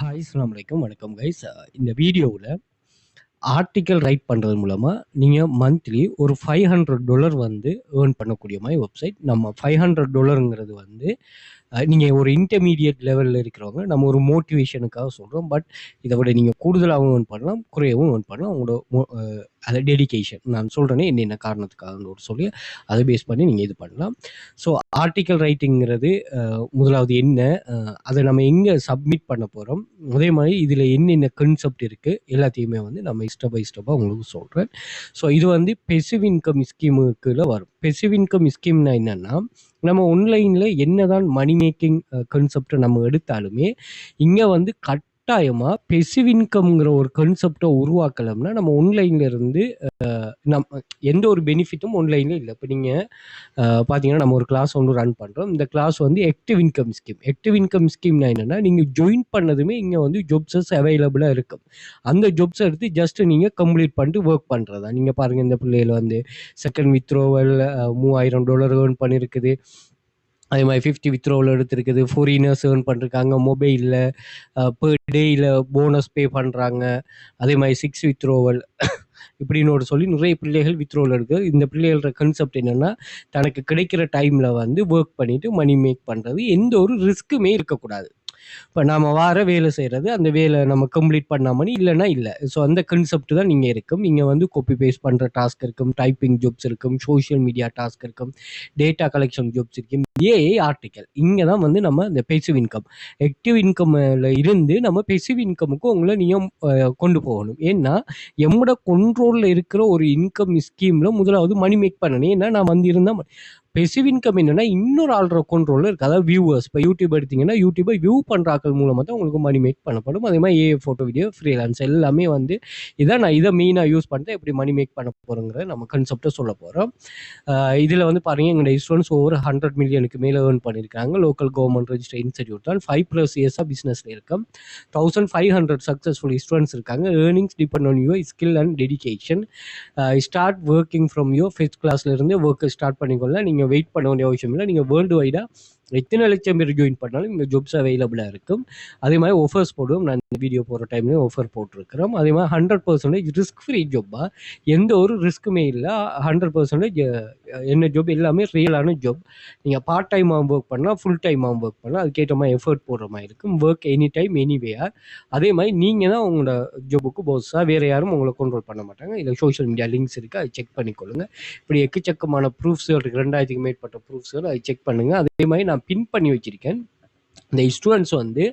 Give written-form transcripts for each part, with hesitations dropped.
Hi அஸ்ஸலாமு அலைக்கும். வணக்கம் கைஸ். இந்த வீடியோவுல ஆர்டிக்கல் ரைட் பண்றது மூலமா நீங்க மந்த்லி ஒரு $500 வந்து ஏர்ன் பண்ணக்கூடிய மாரி வெப்சைட். நம்ம $500ங்கிறது வந்து நீங்க ஒரு இன்டர்மீடியேட் லெவல்ல இருக்கிறவங்க, நம்ம ஒரு மோட்டிவேஷனுக்காக சொல்றோம். பட் இத விட நீங்க கூடுதலாவும் ஏர்ன் பண்ணலாம், குறையவும் ஏர்ன் பண்ணலாம். உங்களோட அது டெடிகேஷன். நான் சொல்றேனே என்னென்ன காரணத்துக்காகன்னு சொல்லி அதை பேஸ் பண்ணி நீங்க இது பண்ணலாம். ஸோ ஆர்டிக்கல் ரைட்டிங்கிறது முதலாவது என்ன, அதை நம்ம எங்கே சப்மிட் பண்ண போகிறோம், அதே மாதிரி இதில் என்னென்ன கன்செப்ட் இருக்குது எல்லாத்தையுமே வந்து நம்ம ஸ்டெப் பை ஸ்டெப்பாக உங்களுக்கு சொல்கிறேன். ஸோ இது வந்து பெசிவ் இன்கம் ஸ்கீமுக்குள்ள வரும். பெசிவ் இன்கம் ஸ்கீம்னா என்னென்னா, நம்ம ஆன்லைனில் என்னதான் மணி மேக்கிங் கன்செப்டை நம்ம எடுத்தாலுமே இங்கே வந்து கட்டாயமாக பெசிவ் இன்கம்ங்கிற ஒரு கன்செப்டை உருவாக்கலாம்னா நம்ம ஆன்லைன்ல இருந்து நம்ம எந்த ஒரு பெனிஃபிட்டும் ஆன்லைனில் இல்லை. இப்போ நீங்கள் பார்த்தீங்கன்னா நம்ம ஒரு கிளாஸ் ஒன்று ரன் பண்ணுறோம். இந்த கிளாஸ் வந்து active income scheme. Active income ஸ்கீம்னா என்னென்னா, நீங்கள் ஜாயின் பண்ணதுமே இங்கே வந்து ஜாப்ஸஸ் அவைலபிளாக இருக்கும். அந்த ஜாப்ஸை எடுத்து ஜஸ்ட் நீங்கள் கம்ப்ளீட் பண்ணிட்டு ஒர்க் பண்ணுறதா. நீங்கள் பாருங்கள், இந்த பிள்ளைகள் வந்து செகண்ட் வித்ரோவல் $3000 ஏர்ன் பண்ணியிருக்குது. அதே மாதிரி 50 வித்ரோவில் எடுத்திருக்குது. ஃபாரினர்ஸ் ஏர்ன் பண்ணிருக்காங்க. மொபைலில் பெர் டேயில் போனஸ் பே பண்ணுறாங்க. அதே மாதிரி 6 வித்ரோவல் இப்படின்னு சொல்லி நிறைய பிள்ளைகள் வித்ரோவில் இருக்குது. இந்த பிள்ளைகளோட கன்செப்ட் என்னென்னா, தனக்கு கிடைக்கிற டைமில் வந்து ஒர்க் பண்ணிவிட்டு மணி மேக் பண்ணுறது, எந்த ஒரு ரிஸ்க்குமே இருக்கக்கூடாது. இப்போ நாம் வார வேலை செய்கிறது, அந்த வேலை நம்ம கம்ப்ளீட் பண்ணாமனி இல்லைன்னா இல்லை. ஸோ அந்த கன்செப்ட் தான் நீங்கள் இருக்கும். நீங்கள் வந்து காப்பி பேஸ்ட் பண்ணுற டாஸ்க் இருக்கும், டைப்பிங் ஜாப்ஸ் இருக்கும், சோஷியல் மீடியா டாஸ்க் இருக்கும், டேட்டா கலெக்ஷன் ஜாப்ஸ் இருக்கும், ஏஐ ஆர்டிக்கல். இங்கே தான் வந்து நம்ம இந்த பெசிவ் இன்கம், ஆக்டிவ் இன்கம்ல இருந்து நம்ம பெசிவ் இன்கமுக்கு உங்களை நீங்கள் கொண்டு போகணும். ஏன்னா எம்மோட கண்ட்ரோலில் இருக்கிற ஒரு இன்கம் ஸ்கீமில் முதலாவது மணி மேக் பண்ணணும். ஏன்னா நான் வந்து இருந்தால் பெசிவ் இன்கம் என்னன்னா இன்னொரு ஆள்ற கண்ட்ரோலில் இருக்குது. அதாவது வியூவர்ஸ். இப்போ யூடியூப் எடுத்தீங்கன்னா யூடியூபை வியூ பண்ணுற ஆட்கள் மூலமாக தான் உங்களுக்கு மணி மேக் பண்ணப்படும். அதே மாதிரி ஏஏ ஃபோட்டோ வீடியோ ஃப்ரீலான்ஸ் எல்லாமே வந்து நான் இதை மெயினாக யூஸ் பண்ணிட்டு எப்படி மணி மேக் பண்ண போகிறோங்கிறத நம்ம கன்செப்டை சொல்ல போகிறோம். இதில் வந்து பாருங்கள், எங்களுடைய ஸ்டூடெண்ட்ஸ் ஓவர் 100 மில்லியனுக்கு மேலே ஏர்ன் பண்ணியிருக்காங்க. லோக்கல் கவர்மெண்ட் ரெஜிஸ்டர் இன்ஸ்டிடியூட் தான். 5+ இயர்ஸாக பிஸ்னஸில் இருக்கும். 1500 சக்ஸஸ்ஃபுல் ஸ்டூடெண்ட்ஸ் இருக்காங்க. Earnings depend on your skill and dedication. Start working from your first கிளாஸ்லேருந்து ஒர்க்கை ஸ்டார்ட் பண்ணிக்கொள்ளலாம். நீங்கள் வெயிட் பண்ண வேண்டிய அவசியம் இல்லை. நீங்கள் வேர்ல்டு வைடாக எத்தனை லட்சம் பேர் ஜாயின் பண்ணாலும் இந்த ஜாப்ஸ் அவைலபிளாக இருக்கும். அதே மாதிரி ஆஃபர்ஸ் போடுவோம். நான் இந்த வீடியோ போடுற டைம்லேயும் ஆஃபர் போட்டிருக்கிறோம். அதே மாதிரி 100% ரிஸ்க் ஃப்ரீ ஜாப்பாக, எந்த ஒரு ரிஸ்க்குமே இல்லை. 100% என்ன ஜாப் எல்லாமே ரியலான ஜாப். நீங்கள் பார்ட் டைமாக ஒர்க் பண்ணலாம், ஃபுல் டைமாக ஒர்க் பண்ணலாம். அதுக்கேற்ற மாதிரி எஃபர்ட் போடுற மாதிரி இருக்கும். Work any time anywhere. அதே மாதிரி நீங்கள் தான் உங்களோட ஜாபுக்கு பாஸாக, வேறு யாரும் உங்களை கண்ட்ரோல் பண்ண மாட்டாங்க. இதில் சோஷியல் மீடியா லிங்க்ஸ் இருக்குது, அதை செக் பண்ணிக்கொள்ளுங்க. இப்படி எக்கச்சக்கமான ப்ரூஃப்ஸ்கள் இருக்குது, 2000க்கு மேற்பட்ட ப்ரூஃப்ஸ்கள், அதை செக் பண்ணுங்கள். அதே மாதிரி நான் பின் பண்ணி வச்சிருக்கேன். இந்த ஸ்டூடெண்ட்ஸ் வந்து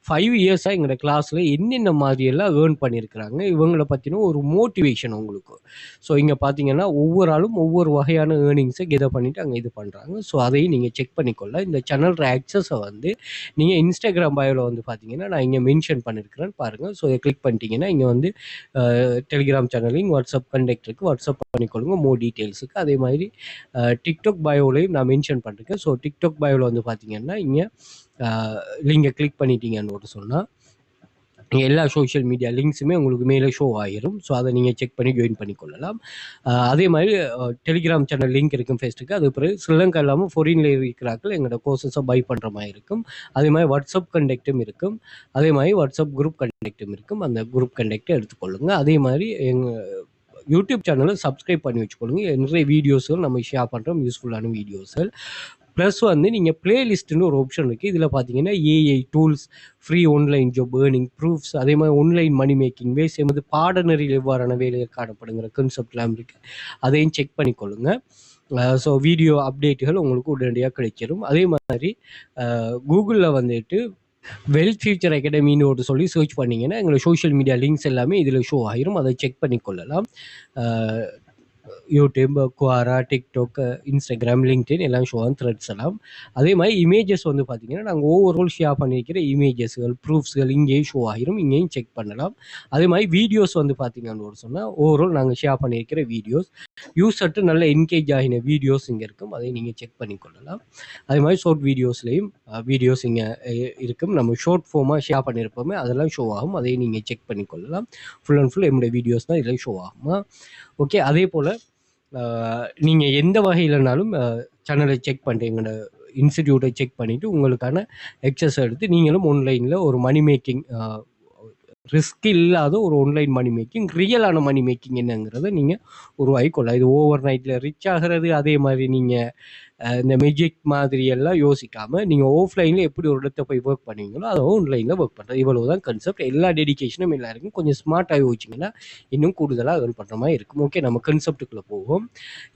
5 இயர்ஸாக எங்களோட கிளாஸில் என்னென்ன மாதிரியெல்லாம் ஏர்ன் பண்ணியிருக்கிறாங்க, இவங்களை பற்றின ஒரு மோட்டிவேஷன் உங்களுக்கு. ஸோ இங்கே பார்த்தீங்கன்னா ஒவ்வொரு ஆளும் ஒவ்வொரு வகையான ஏர்னிங்ஸை கெதர் பண்ணிவிட்டு அங்கே இது பண்ணுறாங்க. ஸோ அதையும் நீங்கள் செக் பண்ணிக்கொள்ள. இந்த சேனலோட ஆக்சஸை வந்து நீங்கள் இன்ஸ்டாகிராம் பயோவில் வந்து பார்த்தீங்கன்னா நான் இங்கே மென்ஷன் பண்ணியிருக்கிறேன்னு பாருங்கள். ஸோ இதை கிளிக் பண்ணிட்டீங்கன்னா இங்கே வந்து டெலிகிராம் சேனலையும் வாட்ஸ்அப் கண்டெக்ட் இருக்குது, வாட்ஸ்அப் பண்ணிக்கொள்ளுங்க மோர் டீட்டெயில்ஸுக்கு. அதே மாதிரி டிக்டாக் பயோலையும் நான் மென்ஷன் பண்ணிருக்கேன். ஸோ டிக்டாக் பயோவில் வந்து பார்த்தீங்கன்னா இங்கே லிங்கை கிளிக் பண்ணிட்டீங்கன்னு சொன்னால் எல்லா சோஷியல் மீடியா லிங்க்ஸுமே உங்களுக்கு மேலே ஷோ ஆகிரும். ஸோ அதை நீங்கள் செக் பண்ணி ஜாயின் பண்ணிக்கொள்ளலாம். அதே மாதிரி டெலிகிராம் சேனல் லிங்க் இருக்கும் ஃபேஸ்ட்டுக்கு. அது பிறகு ஸ்ரீலங்கா இல்லாமல் ஃபாரினில் இருக்கிறார்கள் எங்களோட கோர்சஸை பை பண்ணுற மாதிரி இருக்கும். அதே மாதிரி வாட்ஸ்அப் கண்டெக்ட்டும் இருக்கும். அதே மாதிரி வாட்ஸ்அப் குரூப் கண்டெக்ட்டும் இருக்கும். அந்த குரூப் கண்டெக்டை எடுத்துக்கொள்ளுங்க. அதே மாதிரி எங்கள் யூடியூப் சேனலை சப்ஸ்கிரைப் பண்ணி வச்சுக்கொள்ளுங்க. நிறைய வீடியோஸ்கள் நம்ம ஷேர் பண்ணுறோம், யூஸ்ஃபுல்லான வீடியோஸ்கள். ப்ளஸ் வந்து நீங்கள் பிளேலிஸ்ட்டுன்னு ஒரு ஆப்ஷன் இருக்குது. இதில் பார்த்தீங்கன்னா AI tools, free online job, earning proofs, அதே மாதிரி ஆன்லைன் மணி மேக்கிங் வேஸ், எமது பாடநெறியில் எவ்வாறான வேலைகள் காணப்படுங்கிற கன்செப்ட்லாம் இருக்குது. அதையும் செக் பண்ணிக்கொள்ளுங்க. ஸோ வீடியோ அப்டேட்டுகள் உங்களுக்கு உடனடியாக கிடைச்சிடும். அதே மாதிரி கூகுளில் வந்துட்டு வெல்த் ஃபியூச்சர் அகாடமின்னு சொல்லி சர்ச் பண்ணிங்கன்னா எங்களோட சோஷியல் மீடியா லிங்க்ஸ் எல்லாமே இதில் ஷோ ஆகிரும். அதை செக் பண்ணிக்கொள்ளலாம். YouTube, Quora, TikTok, Instagram, LinkedIn எல்லாம் ஷோ ஆகும், த்ரெட்ஸ் எல்லாம். அதே மாதிரி இமேஜஸ் வந்து பார்த்தீங்கன்னா நாங்கள் ஓவரால் ஷேர் பண்ணியிருக்கிற இமேஜஸ்கள், ப்ரூஃப்ஸ்கள் இங்கேயும் ஷோ ஆகிரும். இங்கேயும் செக் பண்ணலாம். அதே மாதிரி வீடியோஸ் வந்து பார்த்தீங்கன்னு சொன்னால் ஓவரால் நாங்கள் ஷேர் பண்ணியிருக்கிற வீடியோஸ், யூசர்ட்டு நல்ல என்கேஜ் ஆகின வீடியோஸ் இங்கே இருக்கும். அதை நீங்கள் செக் பண்ணிக்கொள்ளலாம். அதே மாதிரி ஷார்ட் வீடியோஸ்லேயும் வீடியோஸ் இங்கே இருக்கும். நம்ம ஷார்ட் ஃபார்மாக ஷேர் பண்ணியிருப்போமே அதெல்லாம் ஷோ ஆகும். அதையும் நீங்கள் செக் பண்ணிக்கொள்ளலாம். ஃபுல் அண்ட் ஃபுல் என்னுடைய வீடியோஸ் தான் இதில் ஷோ ஆகுமா. ஓகே. அதே போல் நீங்கள் எந்த வகையிலனாலும் சேனலை செக் பண்ணிட்டு எங்களோட இன்ஸ்டிடியூட்டை செக் பண்ணிவிட்டு உங்களுக்கான எக்ஸஸ் எடுத்து நீங்களும் ஆன்லைனில் ஒரு மணி மேக்கிங் ரிஸ்க் இல்லாத ஒரு ஆன்லைன் மணி மேக்கிங், ரியலான மணி மேக்கிங் என்னங்கிறத நீங்கள் உருவாக்கிக்கொள்ளலாம். இது ஓவர் நைட்டில் ரிச் ஆகிறது, அதே மாதிரி நீங்கள் இந்த மெஜிக் மாதிரி எல்லாம் யோசிக்காமல் நீங்கள் ஆஃப்லைனில் எப்படி ஒரு இடத்த போய் ஒர்க் பண்ணுவீங்களோ அதை ஆன்லைனில் ஒர்க் பண்ணுறது. இவ்வளோ தான் கான்செப்ட். எல்லா டெடிகேஷனும் எல்லாருக்கும் கொஞ்சம் ஸ்மார்ட்டாக யோசிச்சிங்கன்னா இன்னும் கூடுதலாக ஏர்ன் பண்ணுற மாதிரி இருக்கும். ஓகே, நம்ம கான்செப்டுக்குள்ளே போவோம்.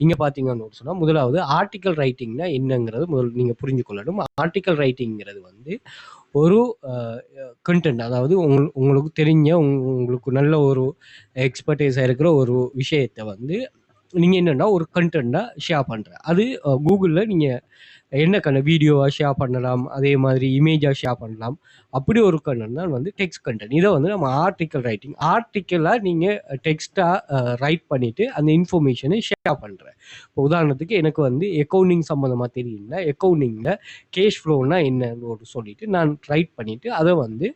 இங்கே பார்த்தீங்கன்னு சொன்னால் முதலாவது ஆர்டிக்கல் ரைட்டிங்னா என்னங்கிறது முதல் நீங்கள் புரிஞ்சுக்கொள்ளணும். ஆர்டிக்கல் ரைட்டிங்கிறது வந்து ஒரு கண்டென்ட், அதாவது உங்களுக்கு தெரிஞ்ச உங்களுக்கு நல்ல ஒரு எக்ஸ்பர்டைஸாக இருக்கிற ஒரு விஷயத்தை வந்து நீங்கள் என்னென்னா ஒரு கண்டென்ட்டாக ஷேர் பண்ணுற. அது கூகுளில் நீங்கள் என்ன வீடியோவாக ஷேர் பண்ணலாம், அதே மாதிரி இமேஜாக ஷேர் பண்ணலாம். அப்படி ஒரு கண்டென்ட் தான் வந்து டெக்ஸ்ட் கண்டென்ட். இதை வந்து நம்ம ஆர்டிக்கல் ரைட்டிங், ஆர்டிக்கலாக நீங்கள் டெக்ஸ்ட்டாக ரைட் பண்ணிவிட்டு அந்த இன்ஃபர்மேஷனை ஷேர் பண்ணுறேன். இப்போ உதாரணத்துக்கு எனக்கு வந்து அக்கௌண்டிங் சம்மந்தமாக தெரியல, அக்கௌண்டிங்கில் கேஷ் ஃப்ளோன்னா என்னன்னு சொல்லிட்டு நான் ரைட் பண்ணிவிட்டு அதை வந்து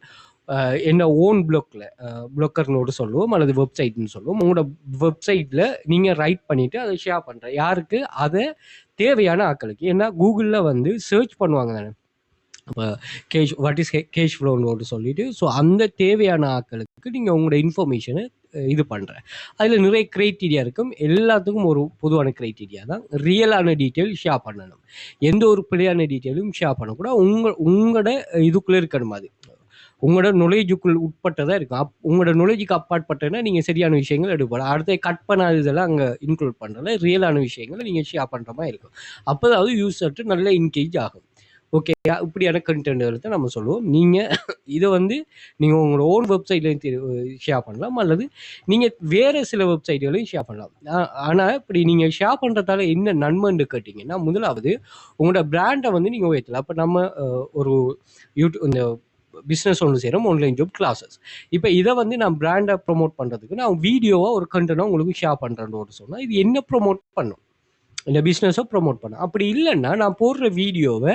என்ன ஓன் ப்ளோக்கர்னோடு சொல்லுவோம் அல்லது வெப்சைட்னு சொல்லுவோம். உங்களோட வெப்சைட்டில் நீங்கள் ரைட் பண்ணிவிட்டு அதை ஷேர் பண்ணுறேன். யாருக்கு? அதை தேவையான ஆட்களுக்கு. ஏன்னா கூகுளில் வந்து சர்ச் பண்ணுவாங்க தானே, இப்போ வாட் இஸ் கேஷ் ஃப்ளோன்னு சொல்லிட்டு. ஸோ அந்த தேவையான ஆட்களுக்கு நீங்கள் உங்களோட இன்ஃபர்மேஷனை இது பண்ணுறேன். அதில் நிறைய க்ரைட்டீரியா இருக்கும். எல்லாத்துக்கும் ஒரு பொதுவான க்ரைட்டீரியா தான் ரியலான டீட்டெயில் ஷேர் பண்ணணும். எந்த ஒரு பிழையான டீட்டெயிலும் ஷேர் பண்ணக்கூடாது. உங்களோட இதுக்குள்ளே இருக்கணும். அது உங்களோட நுழைஜுக்குள் உட்பட்டதாக இருக்கும். உங்களோட நுழைஜுக்கு அப்பாற்பட்டனா நீங்கள் சரியான விஷயங்கள் எடுப்பலாம். அடுத்த கட் பண்ணாத இதெல்லாம் அங்கே இன்க்ளூட் பண்ணுறதுல ரியலான விஷயங்களை நீங்கள் ஷேர் பண்ணுற மாதிரி இருக்கும். அப்போதாவது யூஸர்ட்டு நல்ல என்கேஜ் ஆகும். ஓகே, இப்படியான கண்டென்ட்களை தான் நம்ம சொல்லுவோம். நீங்கள் இதை வந்து நீங்கள் உங்களோட ஓன் வெப்சைட்லையும் ஷேர் பண்ணலாம், அல்லது நீங்கள் வேறு சில வெப்சைட்டுகளையும் ஷேர் பண்ணலாம். ஆனால் இப்படி நீங்கள் ஷேர் பண்ணுறதால என்ன நன்மைன்னு கேட்டிங்கன்னா, முதலாவது உங்களோட பிராண்டை வந்து நீங்கள் உயர்த்தலாம். அப்போ நம்ம ஒரு யூடியூப் இந்த பிஸ்னஸ் ஒன்று செய்கிறோம், ஆன்லைன் ஜாப் கிளாஸஸ். இப்போ இதை வந்து நான் பிராண்டை ப்ரொமோட் பண்ணுறதுக்கு நான் வீடியோவாக ஒரு கண்டென்ட்டாக உங்களுக்கு ஷேர் பண்ணுறேன்னு சொன்னால் இது என்ன ப்ரொமோட் பண்ணும்? இந்த பிஸ்னஸை ப்ரொமோட் பண்ண. அப்படி இல்லைன்னா நான் போடுற வீடியோவை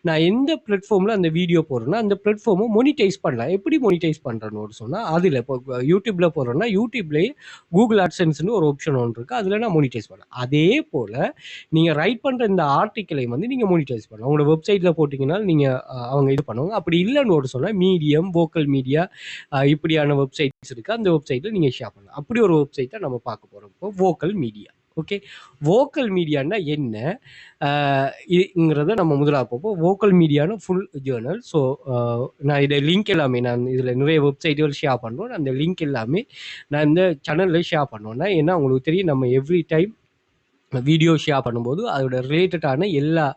நான் எந்த பிளாட்ஃபார்மில் அந்த வீடியோ போடுறேன்னா அந்த பிளாட்ஃபார்மை மொனிடைஸ் பண்ணலாம். எப்படி மொனிடைஸ் பண்ணுறேன்னு சொன்னால் அதில் இப்போ யூடியூப்பில் போடுறேன்னா யூடியூப்லேயே கூகுள் ஆட்சன்ஸ்னு ஒரு ஆப்ஷன் ஒன்று இருக்குது, அதில் நான் மொனிடைஸ் பண்ணேன். அதே போல் நீங்கள் ரைட் பண்ணுற இந்த ஆர்டிக்கலை வந்து நீங்கள் மொனிடைஸ் பண்ணலாம். உங்களோட வெப்சைட்டில் போட்டிங்கன்னா நீங்கள் அவங்க இது பண்ணுவாங்க. அப்படி இல்லைன்னு சொன்னால் மீடியம், வோக்கல் மீடியா இப்படியான வெப்சைட்ஸ் இருக்குது, அந்த வெப்சைட்டில் நீங்கள் ஷேர் பண்ணலாம். அப்படி ஒரு வெப்சைட்டை நம்ம பார்க்க போகிறோம் இப்போ, வோக்கல் மீடியா. ஓகே, வோக்கல் மீடியான்னா என்னங்கிறத நம்ம முதலாக பார்ப்போம். வோக்கல் மீடியான ஃபுல் ஜேர்னல். ஸோ நான் இதை லிங்க் எல்லாமே நான் இதில் நிறைய வெப்சைட்டுகள் ஷேர் பண்ணுறோம். அந்த லிங்க் எல்லாமே நான் இந்த சேனலில் ஷேர் பண்ணுவேன்னா, ஏன்னா உங்களுக்கு தெரியும் நம்ம எவ்ரி டைம் வீடியோ ஷேர் பண்ணும்போது அதோட ரிலேட்டடான எல்லா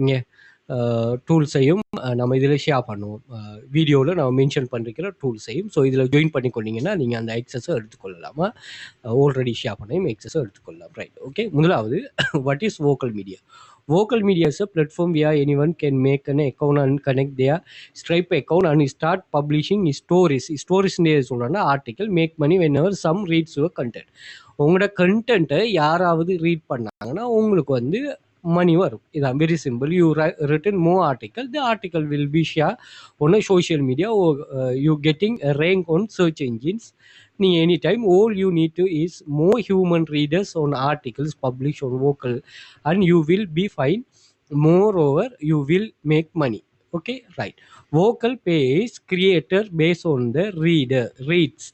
இங்கே டூல்ஸையும் நம்ம இதில் ஷேர் பண்ணுவோம். வீடியோவில் நம்ம மென்ஷன் பண்ணிருக்கிற டூல்ஸையும். ஸோ இதில் ஜாயின் பண்ணிக்கொண்டீங்கன்னா நீங்கள் அந்த எக்ஸஸை எடுத்துக்கொள்ளலாமா, ஆல்ரெடி ஷேர் பண்ணியும் எக்ஸஸை எடுத்துக்கொள்ளலாம். Right, okay. முதலாவது what is vocal media? Vocal media is a platform where anyone can make an account and connect their Stripe account and start publishing stories. Stories சொல்கிறேன்னா article, make money whenever some reads your content. உங்களோட கண்டென்ட்டை யாராவது read பண்ணாங்கன்னா உங்களுக்கு வந்து money வரும். இதான் very simple. You written more article, the article will be share on social media, you getting rank on search engines. நீங்கள் any time all you need to is more human readers on articles published on Vocal and you will be fine. Moreover, you will make money. Okay, right. Vocal pays creator based on the reader reads.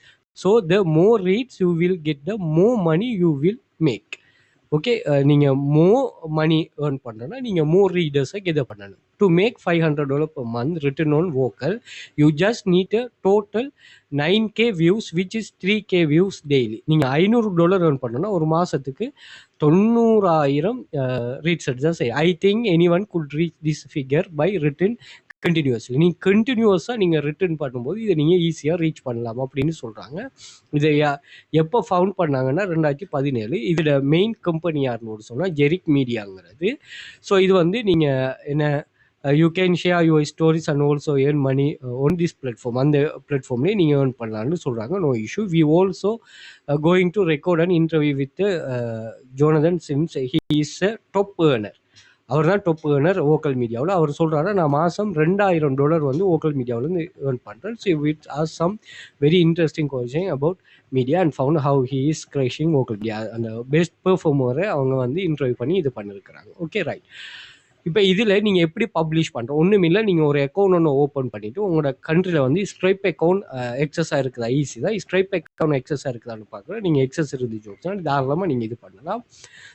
So the more reads you will get, the more money you will make. Okay, நீங்கள் money earn பண்ணுறேன்னா நீங்கள் more ரீடர்ஸை gather பண்ணணும். To make $500 per month written on Vocal, you just need a total 9K views which is 3K views daily. நீங்கள் $500 earn பண்ணணும்னா ஒரு மாதத்துக்கு 90,000 reads தான் செய்யும். I think any one good reach this figure by written continuously. நீங்கள் கண்டினியூஸாக நீங்கள் return பண்ணும்போது இதை நீங்கள் ஈஸியாக ரீச் பண்ணலாம் அப்படின்னு சொல்கிறாங்க. இதை எப்போ ஃபவுண்ட் பண்ணாங்கன்னா 2017. இதோட மெயின் கம்பெனி யாருன்னு சொன்னால் ஜெரிக் மீடியாங்கிறது. ஸோ இது வந்து நீங்கள் என்ன you can share your stories and also earn money on this platform. அந்த பிளாட்ஃபார்ம்லேயே நீங்கள் ஏர்ன் பண்ணலான்னு சொல்கிறாங்க. No issue. We also going to record and interview with Jonathan Sims. He is a top earner. அவர் தான் டாப் ஏர்னர் வோக்கல் மீடியாவில். அவர் சொல்கிறாரு நான் மாதம் $2,000 வந்து வோக்கல் மீடியாவிலேருந்து ஏர்ன் பண்ணுறேன். So with our some very interesting question about media and found how he is crushing Vocal Media. அந்த பெஸ்ட் பெர்ஃபார்மரை அவங்க வந்து இன்டர்வியூ பண்ணி இது பண்ணியிருக்கிறாங்க. Okay, right. இப்போ இதில் நீங்கள் எப்படி பப்ளிஷ் பண்ணுறோம்? ஒன்றும் இல்லை, நீங்கள் ஒரு அக்கௌண்ட் ஒன்று ஓப்பன் பண்ணிவிட்டு உங்களோட கண்ட்ரியில் வந்து ஸ்ட்ரைப் அக்கௌண்ட் எக்ஸஸாக இருக்குதா, ஈஸி தான். ஸ்ட்ரைப் அக்கௌண்ட் எக்ஸஸாக இருக்குதான்னு பார்க்குறேன். நீங்கள் எக்ஸஸ் இருந்துச்சு தாராளமாக நீங்கள் இது பண்ணலாம்.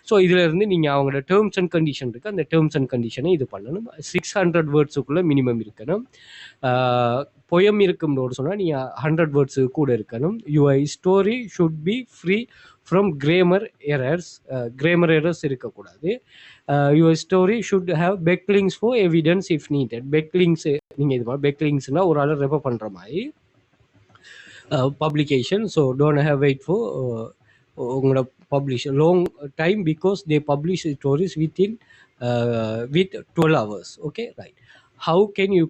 ஸோ இதிலேருந்து நீங்கள் அவங்களோட டேர்ம்ஸ் அண்ட் கண்டிஷன் இருக்குது, அந்த டேர்ம்ஸ் அண்ட் கண்டிஷனை இது பண்ணணும். 600 வேர்ட்ஸுக்குள்ளே மினிமம் இருக்கணும். பொயம் இருக்கும்னு சொன்னால் நீங்கள் 100 வேர்ட்ஸு கூட இருக்கணும். Your story should be free from grammar errors இருக்கக்கூடாது. Your story should have backlinks for evidence if needed. Backlinks நீங்கள் இது பெக்லிங்ஸ்னால் ஒரு ஆள் ரெஃபர் பண்ணுற மாதிரி publication. So don't have wait for உங்களோட publish long time because they publish stories with 12 hours. Okay, right. How can you,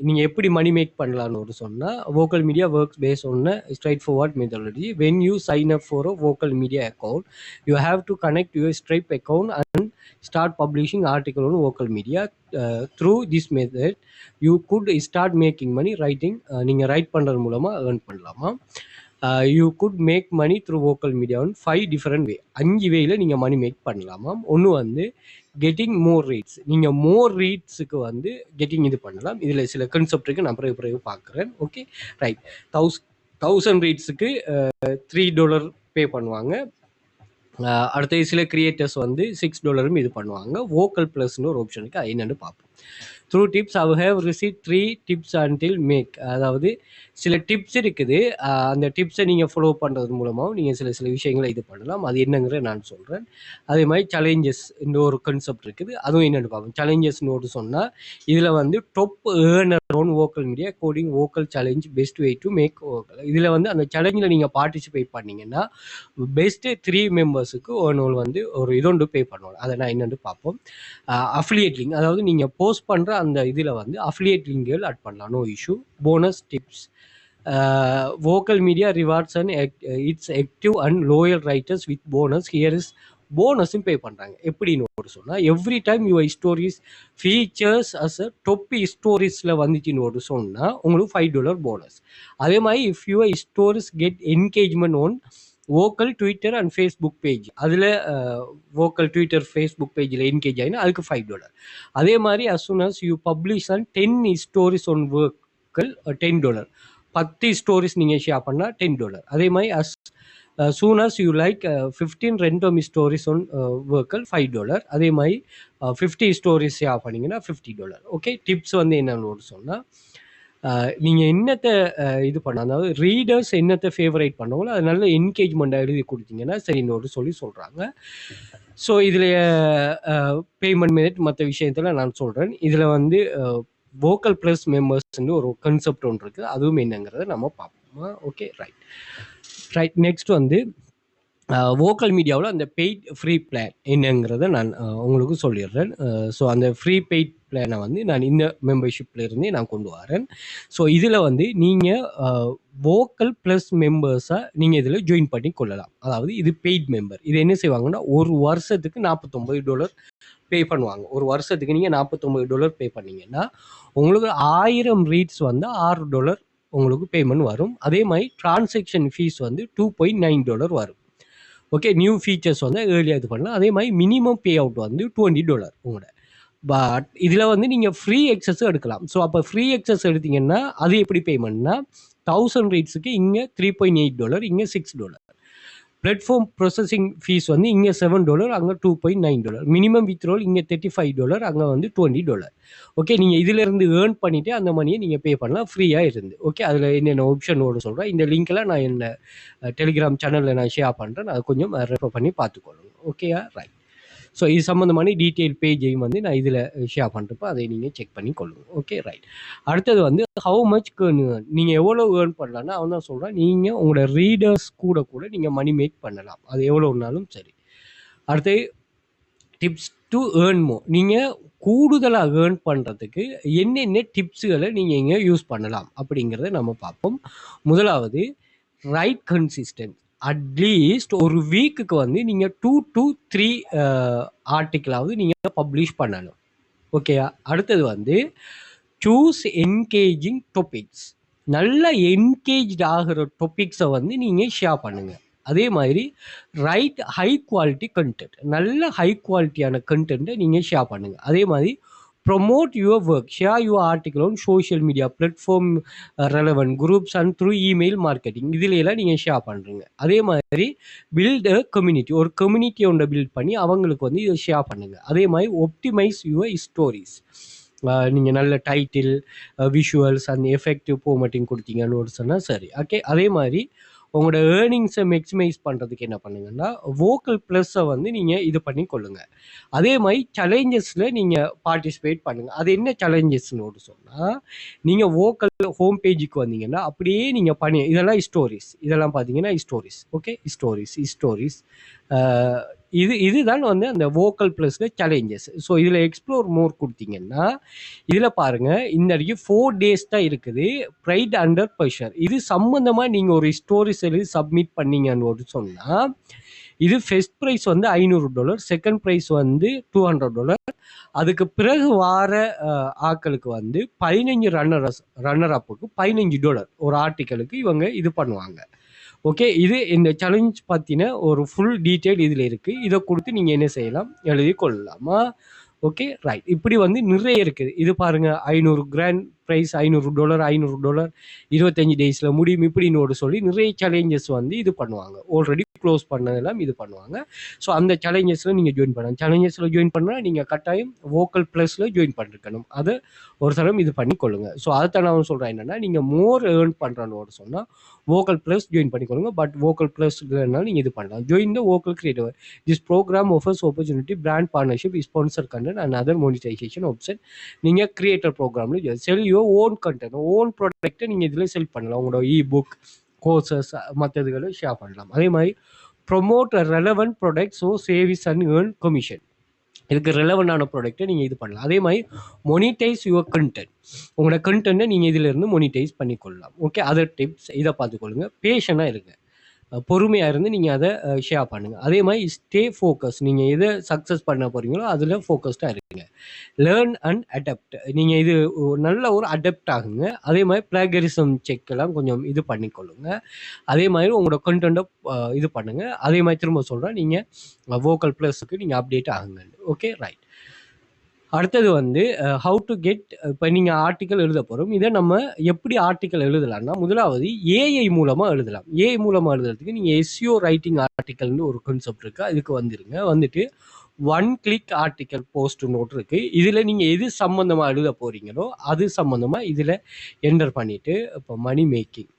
நீங்கள் எப்படி மணி மேக் பண்ணலான்னு ஒரு சொன்னால், vocal media works base on straight forward methodology. When you sign up for a Vocal Media account, you have to connect your Stripe account and start publishing article on vocal media. Through this method you could start making money writing. நீங்கள் write பண்ணுறது மூலமாக earn பண்ணலாமா? You could make money through Vocal Media on 5 different way. 5 வேயில் நீங்கள் money make பண்ணலாமா? ஒன்று வந்து getting more reads. நீங்கள் மோர் ரீட்ஸுக்கு வந்து கெட்டிங் இது பண்ணலாம். இதில் சில கன்செப்ட் இருக்குது, நான் பிறகு பார்க்குறேன். Okay, right. 1000 ரீட்ஸுக்கு $3 பே பண்ணுவாங்க. அடுத்த சில கிரியேட்டர்ஸ் வந்து $6 இது பண்ணுவாங்க. வோக்கல் ப்ளஸ்னு ஒரு ஆப்ஷனுக்கு என்னென்னு பார்ப்போம். Through tips I have receive 3 tips until make. அதாவது சில டிப்ஸ் இருக்குது, அந்த டிப்ஸை நீங்கள் ஃபாலோ பண்ணுறது மூலமாகவும் நீங்கள் சில விஷயங்களை இது பண்ணலாம். அது என்னங்கிற நான் சொல்கிறேன். அதே மாதிரி சேலஞ்சஸ் இந்த ஒரு கான்செப்ட் இருக்குது, அதுவும் என்னென்னு பார்ப்போம். சேலஞ்சஸ்னு சொன்னால் இதில் வந்து top earner on Vocal Media coding Vocal challenge best way to make Vocal. இதில் வந்து அந்த சேலஞ்சில் நீங்கள் பார்ட்டிசிபேட் பண்ணிங்கன்னா பெஸ்ட்டு 3 மெம்பர்ஸுக்கு ஒன்று வந்து ஒரு இதொன்று பே பண்ணுவாங்க. அதை நான் என்னென்னு பார்ப்போம். அஃபிலியேட் லிங்க், அதாவது நீங்கள் போஸ்ட் பண்ணுற அந்த இதில் வந்து அஃபிலியேட் லிங்குகள் ஆட் பண்ணலாம், no issue. Bonus tips, vocal media rewards and its active and loyal writers with bonus. Here is போனஸும் பே பண்ணுறாங்க. எப்படின்னு ஒரு சொன்னால், every time your stories features as a top ஸ்டோரிஸில் வந்துச்சுன்னு ஒரு சொன்னால் உங்களுக்கு $5 போனஸ். அதே மாதிரி if your stories get engagement on vocal Twitter and Facebook page, அதில் வோக்கல் ட்விட்டர் ஃபேஸ்புக் பேஜில் என்கேஜ் ஆகினா அதுக்கு $5. அதே மாதிரி as soon as you publish on 10 stories on vocal $10. 10 stories நீங்கள் ஷேர் பண்ணால் $10. அதே மாதிரி as soon as you like 15 random stories on vocal $5. அதே மாதிரி 50 ஸ்டோரிஸ் ஷேர் பண்ணிங்கன்னா $50. ஓகே, டிப்ஸ் வந்து என்னன்னு சொன்னால், நீங்கள் என்னத்தை இது பண்ண, அதாவது ரீடர்ஸ் என்னத்தை ஃபேவரேட் பண்ணுவாங்களோ அது நல்ல என்கேஜ்மெண்ட்டாக எழுதி கொடுத்தீங்கன்னா சரின்னு சொல்கிறாங்க. ஸோ இதில் பேமெண்ட் மெத்தட் மற்ற விஷயத்தில் நான் சொல்கிறேன். இதில் வந்து வோக்கல் ப்ளஸ் மெம்பர்ஸ்ன்னு ஒரு கான்செப்ட் ஒன்று இருக்குது, அதுவும் என்னங்கிறத நம்ம பார்ப்போமா? Okay, right. நெக்ஸ்ட் வந்து வோக்கல் மீடியாவில் அந்த பெய்ட் ஃப்ரீ பிளான் என்னங்கிறத நான் உங்களுக்கு சொல்லிடுறேன். ஸோ அந்த ஃப்ரீ பெய்ட் பிளானை வந்து நான் இந்த மெம்பர்ஷிப்லேருந்தே நான் கொண்டு வரேன். ஸோ இதில் வந்து நீங்கள் வோக்கல் ப்ளஸ் மெம்பர்ஸாக நீங்கள் இதில் ஜாயின் பண்ணி கொள்ளலாம். அதாவது இது பெய்ட் மெம்பர். இது என்ன செய்வாங்கன்னா, ஒரு வருஷத்துக்கு $49 பே பண்ணுவாங்க. ஒரு வருஷத்துக்கு நீங்கள் $49 பே பண்ணிங்கன்னா உங்களுக்கு 1000 ரீட்ஸ் வந்து $6 உங்களுக்கு பேமெண்ட் வரும். அதே மாதிரி டிரான்சாக்ஷன் ஃபீஸ் வந்து $2.9 வரும். ஓகே, நியூ ஃபீச்சர்ஸ் வந்து ஏர்லியாக இது பண்ணலாம். அதே மாதிரி மினிமம் பே அவுட் வந்து $20 உங்களோட. பட் இதில் வந்து நீங்கள் ஃப்ரீ எக்ஸஸும் எடுக்கலாம். ஸோ அப்போ ஃப்ரீ எக்ஸஸ் எடுத்தீங்கன்னா அது எப்படி பேமெண்ட்னா, 1000 ரீட்ஸுக்கு இங்கே $3.8, இங்கே $6. பிளாட்ஃபார்ம் ப்ரொசஸிங் ஃபீஸ் வந்து இங்கே $7, அங்கே $2.9. மினிமம் வித்ட்ரால் இங்கே $35, அங்கே வந்து $20. ஓகே, நீங்கள் இதிலேருந்து ஏர்ன் பண்ணிவிட்டு அந்த மணியை நீங்கள் பே பண்ணலாம் ஃப்ரீயாக இருந்து. ஓகே, அதில் என்னென்ன ஆப்ஷனோடு சொல்கிறேன். இந்த லிங்க்கில் நான் என்ன டெலிகிராம் சேனலில் நான் ஷேர் பண்ணுறேன், அதை கொஞ்சம் ரெஃபர் பண்ணி பார்த்துக்கொள்ளுங்க. ஓகேயா, ரைட். ஸோ இது சம்மந்தமான டீட்டெயில் பேஜையும் வந்து நான் இதில் ஷேர் பண்ணுறப்போ அதை நீங்கள் செக் பண்ணி கொள்ளுங்க. Okay, right. அடுத்தது வந்து ஹவு மச் நீங்கள் எவ்வளோ ஏர்ன் பண்ணலான்னா அவன் தான் சொல்கிறேன். நீங்கள் உங்களோட ரீடர்ஸ் கூட நீங்கள் மணி மேக் பண்ணலாம், அது எவ்வளோனாலும் சரி. அடுத்து டிப்ஸ் டு ஏர்ன் மோர். நீங்கள் கூடுதலாக ஏர்ன் பண்ணுறதுக்கு என்னென்ன டிப்ஸுகளை நீங்கள் இங்கே யூஸ் பண்ணலாம் அப்படிங்கிறத நம்ம பார்ப்போம். முதலாவது, ரைட் கன்சிஸ்டன்ட். அட்லீஸ்ட் ஒரு வீக்குக்கு வந்து நீங்கள் 2 to 3 ஆர்டிக்கிளாவது நீங்கள் பப்ளிஷ் பண்ணணும். ஓகேயா. அடுத்தது வந்து சூஸ் என்கேஜிங் டாபிக்ஸ். நல்ல என்கேஜ் ஆகிற டாபிக்ஸை வந்து நீங்கள் ஷேர் பண்ணுங்கள். அதே மாதிரி ரைட் ஹை குவாலிட்டி கண்டென்ட், நல்ல ஹை குவாலிட்டியான கண்டென்ட்டை நீங்கள் ஷேர் பண்ணுங்கள். அதே மாதிரி promote your work, share your article on social media platform, relevant groups and through email marketing. இதில் எல்லாம் நீங்கள் ஷேர் பண்ணுறீங்க. அதே மாதிரி பில்ட் அ கம்யூனிட்டி, ஒரு கம்யூனிட்டி ஒன்றை பில்ட் பண்ணி அவங்களுக்கு வந்து இதை ஷேர் பண்ணுங்கள். அதே மாதிரி ஒப்டிமைஸ் யுவர் ஸ்டோரிஸ், நீங்கள் நல்ல title, visuals and effective formatting கொடுத்தீங்கன்னு சொன்னால் சரி. ஓகே, அதே மாதிரி உங்களோட ஏர்னிங்ஸை மேக்ஸிமைஸ் பண்ணுறதுக்கு என்ன பண்ணுங்கன்னா வோக்கல் ப்ளஸ்ஸை வந்து நீங்கள் இது பண்ணி கொள்ளுங்கள். அதே மாதிரி சேலஞ்சஸில் நீங்கள் பார்ட்டிசிபேட் பண்ணுங்கள். அது என்ன சேலஞ்சஸ்னு சொன்னால், நீங்கள் வோக்கல் ஹோம் பேஜுக்கு வந்தீங்கன்னா அப்படியே நீங்கள் பண்ணி இதெல்லாம் ஸ்டோரிஸ், இதெல்லாம் பார்த்தீங்கன்னா ஸ்டோரிஸ். ஓகே, ஸ்டோரிஸ் இதுதான் வந்து அந்த வோக்கல் ப்ளஸில் சேலஞ்சஸ். ஸோ இதில் எக்ஸ்ப்ளோர் மோர் கொடுத்தீங்கன்னா இதில் பாருங்கள், இந்த 4 days தான் இருக்குது. ப்ரைட் அண்டர் ப்ரெஷர், இது சம்மந்தமாக நீங்கள் ஒரு ஸ்டோரிஸ் எழுதி சப்மிட் பண்ணீங்கன்னு சொன்னால் இது ஃபர்ஸ்ட் ப்ரைஸ் வந்து $500, செகண்ட் ப்ரைஸ் வந்து $200. அதுக்கு பிறகு வார ஆட்களுக்கு வந்து 15 ரன்னர் அப்புக்கு $15 ஒரு ஆர்டிக்கலுக்கு இவங்க இது பண்ணுவாங்க. ஓகே, இது இந்த சேலஞ்ச் பற்றின ஒரு ஃபுல் டீட்டெயில் இதில் இருக்குது. இதை கொடுத்து நீங்கள் என்ன செய்யலாம், எழுதி கொள்ளலாமா? Okay, right. இப்படி வந்து நிறைய இருக்குது. இது பாருங்கள், 500 கிராண்ட் ப்ரைஸ், $500, $500 25 டேஸில் முடியும் இப்படின்னு சொல்லி நிறைய சேலஞ்சஸ் வந்து இது பண்ணுவாங்க. ஆல்ரெடி க்ளோஸ் பண்ணதெல்லாம் இது பண்ணுவாங்க. ஸோ அந்த சேலஞ்சஸில் நீங்கள் ஜாயின் பண்ணலாம். சேலஞ்சஸில் ஜாயின் பண்ணால் நீங்கள் கட்டாயம் வோக்கல் ப்ளஸில் ஜாயின் பண்ணிருக்கணும். அதை ஒரு தரம் இது பண்ணி கொள்ளுங்கள். ஸோ அதுதான் நான் சொல்கிறேன் என்னென்னா, நீங்கள் மோர் ஏர்ன் பண்ணுறன்னு சொன்னால் வோக்கல் ப்ளஸ் ஜாயின் பண்ணிக்கொள்ளுங்க. பட் வோக்கல் ப்ளஸ் இல்லைனாலும் நீங்கள் இது பண்ணலாம். Join the vocal creator. This program offers opportunity, brand partnership, sponsor content and other monetization option. நீங்கள் கிரியேட்டர் ப்ரோக்ராமில் sell your own content, own ப்ராடக்ட்டை நீங்கள் இதில் செல் பண்ணலாம். உங்களோட இ-புக், கோர்சஸ், மற்றதுகளை ஷேர் பண்ணலாம். அதே மாதிரி ப்ரொமோட் ரெலவெண்ட் ப்ராடக்ட்ஸ், ஸோ சேவிஸ் அண்ட் ஏர்ன் கமிஷன். இதுக்கு ரெலவெண்டான ப்ராடக்ட்டை நீங்கள் இது பண்ணலாம். அதே மாதிரி மொனிடைஸ் யுவர் கண்டென்ட், உங்களோட கண்டென்ட்டை நீங்கள் இதிலிருந்து மொனிடைஸ் பண்ணிக்கொள்ளலாம். ஓகே, அதர் டிப்ஸ் இதை பார்த்துக்கொள்ளுங்க. பேஷனாக இருங்க, பொறுமையாக இருந்து நீங்கள் அதை ஷேர் பண்ணுங்கள். அதே மாதிரி ஸ்டே ஃபோக்கஸ், நீங்கள் எதை சக்ஸஸ் பண்ண போகிறீங்களோ அதில் ஃபோக்கஸ்டாக இருக்குங்க. லேர்ன் அண்ட் அடாப்ட், நீங்கள் இது நல்ல ஒரு அடாப்ட் ஆகுங்க. அதே மாதிரி பிளாகரிசம் செக்கெல்லாம் கொஞ்சம் இது பண்ணிக்கொள்ளுங்க. அதே மாதிரி உங்களோட கண்டென்ட்டை இது பண்ணுங்கள். அதே மாதிரி திரும்ப சொல்கிறேன், நீங்கள் வோக்கல் ப்ளஸுக்கு நீங்கள் அப்டேட் ஆகுங்க. Okay, right. அடுத்தது வந்து ஹவு டு கெட், இப்போ நீங்கள் ஆர்டிக்கல் எழுத போகிறோம். இதை நம்ம எப்படி ஆர்டிக்கல் எழுதலாம்னா, முதலாவது ஏஐ மூலமாக எழுதலாம். ஏஐ மூலமாக எழுதுறதுக்கு நீங்கள் எஸ்இஓ ரைட்டிங் ஆர்டிக்கல்னு ஒரு கான்செப்ட் இருக்குது. அதுக்கு வந்துடுங்க. வந்துட்டு 1 கிளிக் ஆர்டிக்கல் போஸ்ட் நோட் இருக்குது. இதில் நீங்கள் எது சம்மந்தமாக எழுத போகிறீங்களோ அது சம்மந்தமாக இதில் என்டர் பண்ணிவிட்டு, இப்போ மணி மேக்கிங்,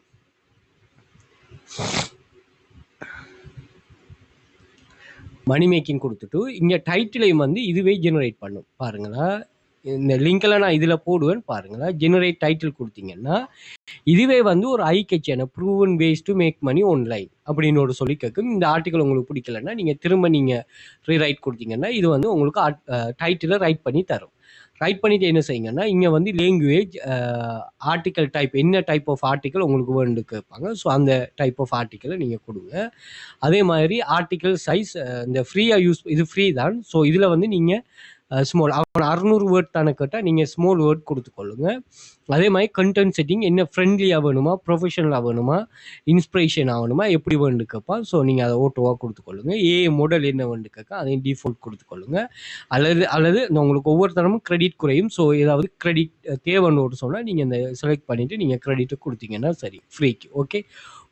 மணி மேக்கிங் கொடுத்துட்டு இங்கே டைட்டிலையும் வந்து இதுவே ஜெனரேட் பண்ணும். பாருங்களா, இந்த லிங்க்கெல்லாம் நான் இதில் போடுவேன். பாருங்களா, ஜெனரேட் டைட்டில் கொடுத்தீங்கன்னா இதுவே வந்து ஒரு ஐகேச்சியான proven ways to make money online அப்படின்னு சொல்லி கேட்கும். இந்த ஆர்டிக்கல் உங்களுக்கு பிடிக்கலன்னா நீங்கள் திரும்ப நீங்கள் ரீரைட் கொடுத்தீங்கன்னா இது வந்து உங்களுக்கு டைட்டிலை ரைட் பண்ணி தரும். ரைட் பண்ணிவிட்டு என்ன செய்யுங்கன்னா, இங்கே வந்து லேங்குவேஜ், ஆர்டிக்கல் டைப், என்ன டைப் ஆஃப் ஆர்டிக்கல் உங்களுக்கு வேணும்னு கேட்பாங்க. ஸோ அந்த டைப் ஆஃப் ஆர்டிக்கலை நீங்கள் கொடுங்க. அதே மாதிரி ஆர்டிக்கல் சைஸ், இந்த ஃப்ரீயாக யூஸ், இது ஃப்ரீ தான். ஸோ இதில் வந்து நீங்கள் ஸ்மால், அவன் 600 வேர்ட் தானே கேட்டால் நீங்கள் ஸ்மால் வேர்ட் கொடுத்துக்கொள்ளுங்க. அதே மாதிரி கண்டென்ட் செட்டிங், என்ன ஃப்ரெண்ட்லியாக வேணுமா, ப்ரொஃபஷனலாக வேணுமா, இன்ஸ்பிரேஷன் ஆகணுமா, எப்படி வேணுன்னு கேட்பான். ஸோ நீங்கள் அதை ஓட்டோவாக கொடுத்துக்கொள்ளுங்க. மாடல் என்ன வேணுன்னு கேட்க அதையும் டிஃபால்ட் கொடுத்துக்கொள்ளுங்க. அல்லது உங்களுக்கு ஒவ்வொரு தரமும் கிரெடிட் குறையும். ஸோ ஏதாவது கிரெடிட் தேவைன்னு சொன்னால் நீங்கள் இந்த செலக்ட் பண்ணிவிட்டு நீங்கள் கிரெடிட்டை கொடுத்தீங்கன்னா சரி, ஃப்ரீக்கு. ஓகே,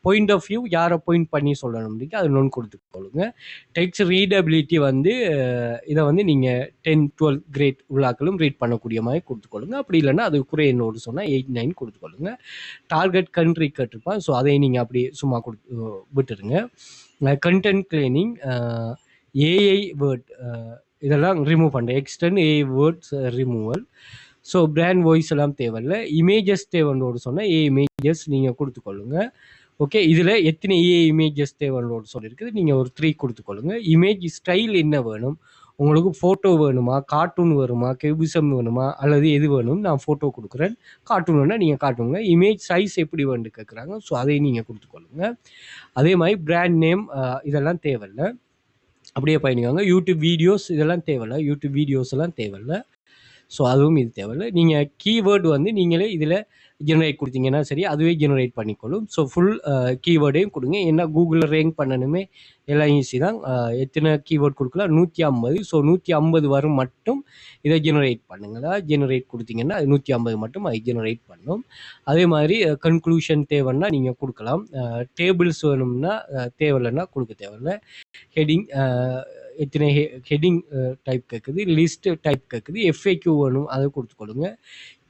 பாயிண்ட் ஆஃப் வியூ யாரை பாயிண்ட் பண்ணி சொல்லணும் அது இன்னொன்று கொடுத்துக்கொள்ளுங்க. டெக்ஸ்ட் ரீடபிலிட்டி வந்து இதை வந்து நீங்கள் 10, 12 கிரேட் உள்ளாக்களும் ரீட் பண்ணக்கூடிய மாதிரி கொடுத்துக்கொள்ளுங்க. அப்படி இல்லைன்னா அது குறையன்னு சொன்னால் 8, 9 கொடுத்துக்கொள்ளுங்க. டார்கெட் கண்ட்ரி கேட்டிருப்பான். ஸோ அதை நீங்கள் அப்படி சும்மா விட்டுருங்க. கண்டென்ட் கிளீனிங், ஏஐ வேர்ட் இதெல்லாம் ரிமூவ் பண்ணுறேன். External AI words removal. So brand voice எல்லாம் தேவையில்லை. இமேஜஸ் தேவைன்னு சொன்னால் இமேஜஸ் நீங்கள் கொடுத்துக்கொள்ளுங்க. ஓகே, இதில் எத்தனை இமேஜஸ் தேவைன்னு சொல்லியிருக்குது, நீங்கள் ஒரு 3 கொடுத்துக்கொள்ளுங்க. இமேஜ் ஸ்டைல் என்ன வேணும் உங்களுக்கு, ஃபோட்டோ வேணுமா, கார்ட்டூன் வேணுமா, கியூபிசம் வேணுமா, அல்லது எது வேணும், நான் ஃபோட்டோ கொடுக்குறேன். கார்ட்டூன் வேணால் நீங்கள் காட்டுங்க. இமேஜ் சைஸ் எப்படி வேணும்னு கேட்குறாங்க. ஸோ அதையும் நீங்கள் கொடுத்துக்கொள்ளுங்க. அதே மாதிரி பிராண்ட் நேம் இதெல்லாம் தேவையில்லை, அப்படியே பயணிக்காங்க. யூடியூப் வீடியோஸ் இதெல்லாம் தேவையில்லை, யூடியூப் வீடியோஸ் எல்லாம் தேவையில்லை. ஸோ அதுவும் இது தேவையில்லை. நீங்கள் கீவேர்டு வந்து நீங்களே இதில் ஜெனரேட் கொடுத்தீங்கன்னா சரி, அதுவே ஜெனரேட் பண்ணிக்கொள்ளும். ஸோ ஃபுல் கீவேர்டையும் கொடுங்க. ஏன்னா கூகுளில் ரேங்க் பண்ணணுமே, எல்லாம் ஈஸி தான். எத்தனை கீவேர்ட் கொடுக்கலாம்? 150. ஸோ 150 வரும் மட்டும் இதை ஜெனரேட் பண்ணுங்களா. ஜெனரேட் கொடுத்தீங்கன்னா அது 150 மட்டும் அது ஜெனரேட் பண்ணும். அதே மாதிரி கன்க்ளூஷன் தேவைன்னா நீங்கள் கொடுக்கலாம். டேபிள்ஸ் வேணும்னா தேவையில்லைன்னா கொடுக்க தேவையில்லை. ஹெட்டிங் எத்தனை ஹெட்டிங் டைப் கேட்குது, லிஸ்ட் டைப் கேட்குது, எஃப்ஏக்யூ வேணும் அதை கொடுத்துக்கொள்ளுங்க.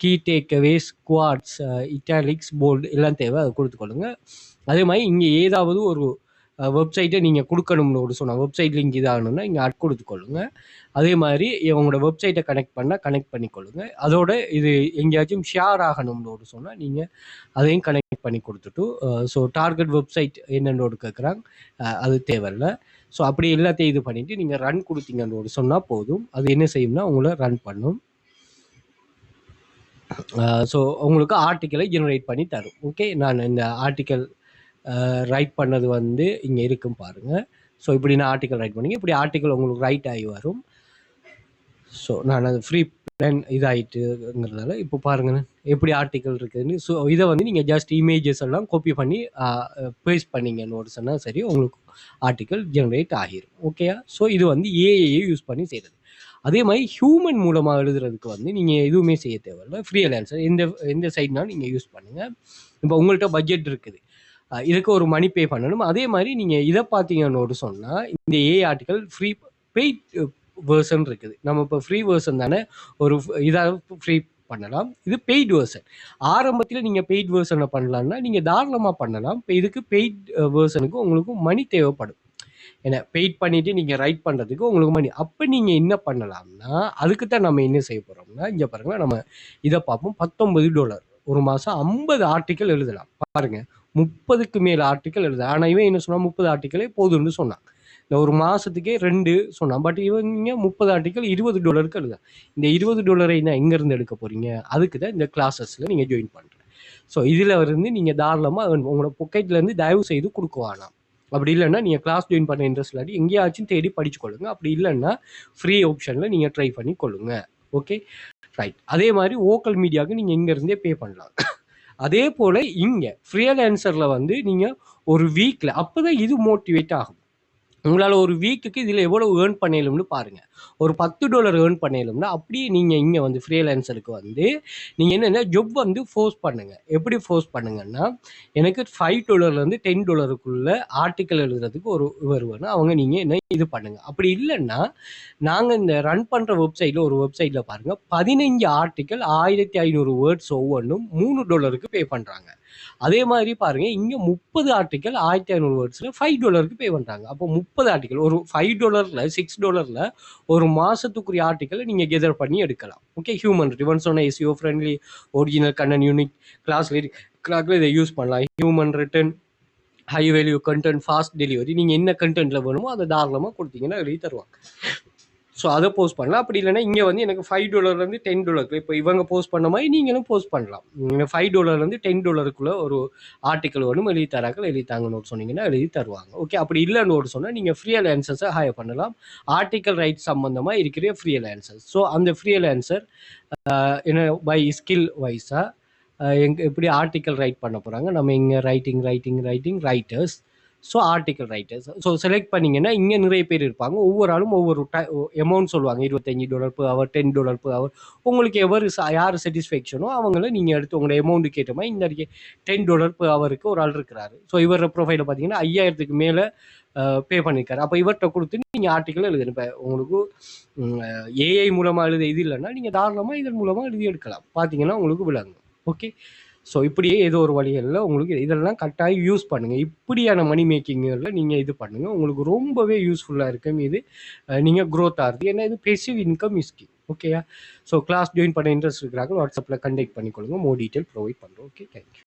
Key takeaways, quotes, italics, bold எல்லாம் தேவை, அதை கொடுத்துக்கொள்ளுங்க. அதே மாதிரி இங்கே ஏதாவது ஒரு வெப்சைட்டை நீங்கள் கொடுக்கணும்னு ஒரு சொன்னால் வெப்சைட் லிங்க் இதாகணும்னா இங்கே ஆட் கொடுத்துக்கொள்ளுங்க. அதே மாதிரி உங்களோட வெப்சைட்டை கனெக்ட் பண்ணிக்கொள்ளுங்க. அதோட இது எங்கேயாச்சும் ஷேர் ஆகணும்னு ஒரு சொன்னால் நீங்கள் அதையும் கனெக்ட் பண்ணி கொடுத்துட்டு ஸோ டார்கெட் வெப்சைட் என்னென்னோடு கேட்குறாங்க அது தேவையில்லை. ஸோ அப்படி எல்லாத்தையும் இது பண்ணிவிட்டு நீங்கள் ரன் கொடுத்தீங்கன்னு ஒரு சொன்னால் போதும். அது என்ன செய்யும்னா உங்களை ரன் பண்ணும். ஸோ உங்களுக்கு ஆர்டிக்கலை ஜெனரேட் பண்ணி தரும். ஓகே, நான் இந்த ஆர்டிக்கல் ரைட் பண்ணது வந்து இங்கே இருக்கும் பாருங்கள். ஸோ இப்படி நான் ஆர்டிக்கல் ரைட் பண்ணிங்க, இப்படி ஆர்டிக்கல் உங்களுக்கு ரைட் ஆகி வரும். ஸோ நான் அது ஃப்ரீ பிளான் இதாகிட்டுங்கிறதால இப்போ பாருங்கள் எப்படி ஆர்டிக்கல் இருக்குதுன்னு. ஸோ இதை வந்து நீங்கள் ஜஸ்ட் இமேஜஸ் எல்லாம் காப்பி பண்ணி பேஸ்ட் பண்ணிங்கன்னு ஒரு சொன்னால் சரி, உங்களுக்கு ஆர்டிக்கல் ஜெனரேட் ஆகிரும். ஓகேயா? ஸோ இது வந்து ஏஐயை யூஸ் பண்ணி செய்கிறது. அதே மாதிரி ஹியூமன் மூலமாக எழுதுறதுக்கு வந்து நீங்கள் எதுவுமே செய்ய தேவையில்லை. ஃப்ரீலான்சர் எந்த சைட்னாலும் நீங்கள் யூஸ் பண்ணுங்கள். இப்போ உங்கள்கிட்ட பட்ஜெட் இருக்குது, இதுக்கு ஒரு மணி பே பண்ணணும். அதே மாதிரி நீங்கள் இதை பார்த்தீங்கன்னு ஒரு சொன்னால் இந்த AI article free paid version இருக்குது. நம்ம இப்போ ஃப்ரீ வேர்ஷன் தானே ஒரு இதாக ஃப்ரீ பண்ணலாம். இது பெய்ட் வேர்ஷன். ஆரம்பத்தில் நீங்கள் பெய்ட் வேர்ஷனை பண்ணலான்னா நீங்கள் தாராளமாக பண்ணலாம். இப்போ இதுக்கு பெய்ட் வேர்ஷனுக்கு உங்களுக்கு மணி தேவைப்படும். ஏன்னா பெய்ட் பண்ணிவிட்டு நீங்கள் ரைட் பண்ணுறதுக்கு உங்களுக்கு மணி. அப்போ நீங்கள் என்ன பண்ணலாம்னா அதுக்கு தான் நம்ம என்ன செய்ய போகிறோம்னா இங்கே பாருங்கள், நம்ம இதை பார்ப்போம். $19 ஒரு மாதம் 50 ஆர்டிக்கல் எழுதலாம். பாருங்கள், 30க்கு மேலே ஆர்டிக்கல் எழுதலாம். ஆனால் இவன் என்ன சொன்னால் 30 ஆர்டிக்கலே போதும்னு சொன்னான். இந்த ஒரு மாதத்துக்கே 2 சொன்னான். பட் இவங்க 30 ஆர்டிக்கல் $20 எழுதலாம். இந்த $20 நான் எங்கேருந்து எடுக்க போகிறீங்க? அதுக்கு தான் இந்த கிளாஸஸில் நீங்கள் ஜாயின் பண்ணுறேன். ஸோ இதில் இருந்து நீங்கள் தாராளமாக உங்களோட பொக்கெட்லேருந்து தயவு செய்து கொடுக்க வேணாம். அப்படி இல்லைன்னா நீங்கள் கிளாஸ் ஜாயின் பண்ண இன்ட்ரெஸ்ட் இல்லாட்டி எங்கேயாச்சும் தேடி படிச்சுக்கொள்ளுங்க. அப்படி இல்லைன்னா ஃப்ரீ ஆப்ஷனில் நீங்கள் ட்ரை பண்ணி கொள்ளுங்க. Okay, right. அதே மாதிரி வோக்கல் மீடியாவுக்கு நீங்கள் இங்கேருந்தே பே பண்ணலாம். அதே போல் இங்கே ஃப்ரீலான்சரில் வந்து நீங்கள் ஒரு வீக்கில் அப்போ தான் இது மோட்டிவேட் ஆகும். உங்களால் ஒரு வீக்குக்கு இதில் எவ்வளோ ஏர்ன் பண்ணலும்னு பாருங்கள். ஒரு $10 ஏர்ன் பண்ணலும்னா அப்படியே நீங்கள் இங்கே வந்து ஃப்ரீலான்சருக்கு வந்து நீங்கள் என்னென்ன ஜொப் வந்து ஃபோர்ஸ் பண்ணுங்கள். எப்படி ஃபோர்ஸ் பண்ணுங்கன்னா, எனக்கு $5 $10 ஆர்டிக்கல் எழுதுறதுக்கு ஒரு வருவேன்னா அவங்க நீங்கள் என்ன இது பண்ணுங்கள். அப்படி இல்லைன்னா நாங்கள் இந்த ரன் பண்ணுற வெப்சைட்டில் ஒரு வெப்சைட்டில் பாருங்கள், 15 ஆர்டிக்கல் 1500 வேர்ட்ஸ் ஒவ்வொன்றும் $3 பே பண்ணுறாங்க. அதே மாதிரி பாருங்கள், இங்கே 30 ஆர்டிக்கல் 1500 வேர்ட்ஸில் $5 பே பண்ணுறாங்க. அப்போ 30 ஆர்டிக்கல் ஒரு $5 $6 ஒரு மாதத்துக்குரிய ஆர்டிக்கலை நீங்கள் கெதர் பண்ணி எடுக்கலாம். ஓகே, ஹியூமன் ரிவன் சொன்ன SEO friendly, original content, unique, கிளாஸில் இதை யூஸ் பண்ணலாம். Human written, high value content, fast delivery. நீங்கள் என்ன கண்டென்ட்டில் வேணுமோ அதை தாராளமாக கொடுத்தீங்கன்னா எழுதி தருவாங்க. ஸோ அதை போஸ்ட் பண்ணலாம். அப்படி இல்லைன்னா இங்கே வந்து எனக்கு $5 $10 இப்போ இவங்க போஸ்ட் பண்ண மாதிரி நீங்களும் போஸ்ட் பண்ணலாம். $5 $10 ஒரு ஆர்டிக்கல் வேணும் எழுதி தராக்கள் எழுதி தாங்கன்னு சொன்னீங்கன்னா எழுதி தருவாங்க. ஓகே, அப்படி இல்லைன்னு ஒரு சொன்னால் நீங்கள் ஃப்ரீலான்சர்ஸை ஹையர் பண்ணலாம். ஆர்டிக்கல் ரைட் சம்மந்தமாக இருக்கிற ஃப்ரீலான்சர்ஸ். ஸோ அந்த ஃப்ரீலான்சர் என்ன பை ஸ்கில் வைஸாக எப்படி ஆர்டிக்கல் ரைட் பண்ண போகிறாங்க. நம்ம இங்கே writing writers. So article writers so select பண்ணிங்கன்னா இங்கே நிறைய பேர் இருப்பாங்க. ஒவ்வொரு ஆளும் ஒவ்வொரு அமௌண்ட் சொல்லுவாங்க. $25 per hour, $10 per hour. உங்களுக்கு யார் சாட்டிஸ்ஃபேக்ஷனோ அவங்கள நீங்கள் எடுத்து உங்களோட அமௌண்ட்டு கேட்ட மாதிரி இந்த $10 per hourக்கு ஒரு ஆள் இருக்கிறாரு. ஸோ இவர ப்ரொஃபைலை பார்த்தீங்கன்னா 5000க்கு மேலே பே பண்ணியிருக்காரு. அப்போ இவர்கிட்ட கொடுத்து நீங்கள் ஆர்டிக்கல் எழுதணும். இப்போ உங்களுக்கு ஏஐ மூலமாக எழுத இது இல்லைன்னா நீங்கள் தாராளமாக இதன் மூலமாக எழுதி எடுக்கலாம். பார்த்தீங்கன்னா உங்களுக்கு விளங்கும். ஓகே, ஸோ இப்படியே ஏதோ ஒரு வழிகளில் உங்களுக்கு இதெல்லாம் கட்டாயம் யூஸ் பண்ணுங்கள். இப்படியான மணி மேக்கிங்கில் நீங்கள் இது பண்ணுங்கள். உங்களுக்கு ரொம்பவே யூஸ்ஃபுல்லாக இருக்கும். இது நீங்கள் க்ரோத் ஆகுது. ஏன்னா இது பேசிவ் இன்கம் ஸ்கீம். ஓகேயா? ஸோ கிளாஸ் ஜாயின் பண்ண இன்ட்ரெஸ்ட் இருக்கிறாங்க, வாட்ஸ்அப்பில் கண்டெக்ட் பண்ணிக்கொள்ளுங்க. மோர் டீட்டெயில் ப்ரொவைட் பண்ணுறோம். Okay, thank you.